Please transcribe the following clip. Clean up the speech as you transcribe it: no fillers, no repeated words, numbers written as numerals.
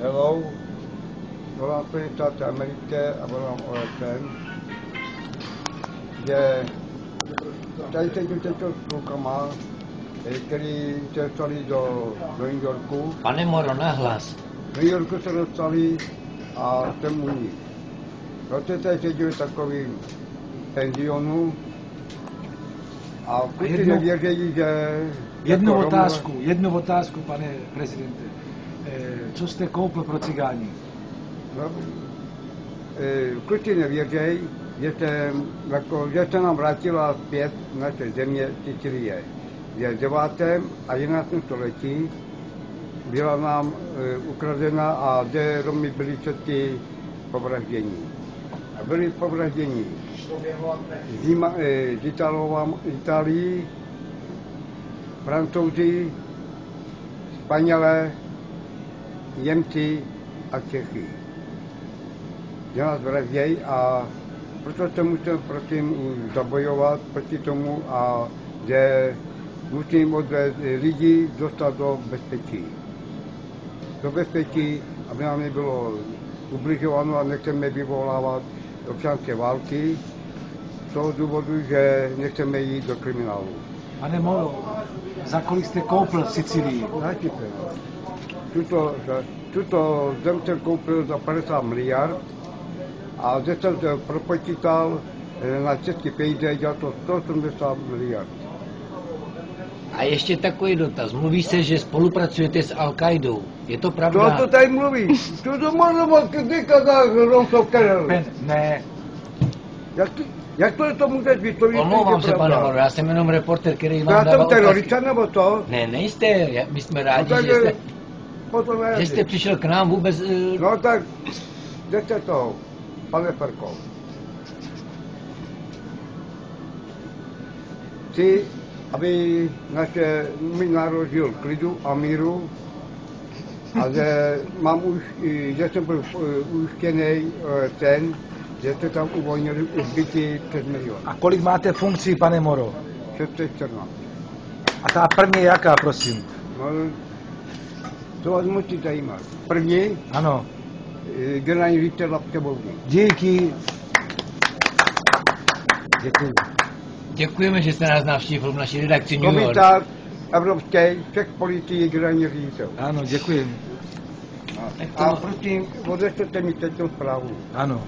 Hello, volám Spojené státy americké a volám OSN, že tady sedím těchto s klukama, který se dostali do New Yorku. Pane Moro, nahlas. Do New Yorku se dostali a jsem u nich. Proto tady seděli takovým penzionu a kluci nevěří, že... Jednu otázku, pane prezidente. Co jste koupil pro cigáni? No, kluci nevěří, že se nám vrátila zpět naše země Sicílie. Je v 9. a 11. století byla nám ukradena a zde Romy byli všetci povraždění. A byli povraždění z Itálii, Francouzi, Španělé, Němci a Čechy. Že nás vraždějí a proto se musím prosím zabojovat proti tomu a že musím odvést lidi dostat do bezpečí. Do bezpečí, aby nám nebylo ubližováno a nechceme vyvolávat občanské války z toho důvodu, že nechceme jít do kriminálu. Pane Moro, za kolik jste koupil Sicílii? Tuto zem jsem koupil za 50 miliard a zde jsem se propočítal na české peníze, dělal to 180 miliard. A ještě takový dotaz. Mluví se, že spolupracujete s Al-Qaidou. Je to pravda? To tady mluví. To možná moc říkat za Ronso Kerel. Ne. Jak to můžeš vyslovit? Omlouvám se, pane Moro, já jsem jenom reporter, který vám dává dával otázky. Já jsem terorista, nebo to? Ne, nejste. My jsme rádi, že jste přišel k nám vůbec... No tak, jdete to, pane Perko. Chci, aby můj národ žil v klidu a míru a že jsem byl ujištěný ten, že jste tam uvolnili zbytí 3 milionů. A kolik máte funkcí, pane Moro? 614. A ta první jaká, prosím? No, to vás musí zajímat. První? Ano. Generální ředitel Lapskebovny. Díky. Děkuji. Děkujeme, že jste nás navštívil v naší redakci New York. Komisář evropský, všech policií, generální ředitel. Ano, děkuji. A prosím, odeštěte mi teď zprávu. Ano.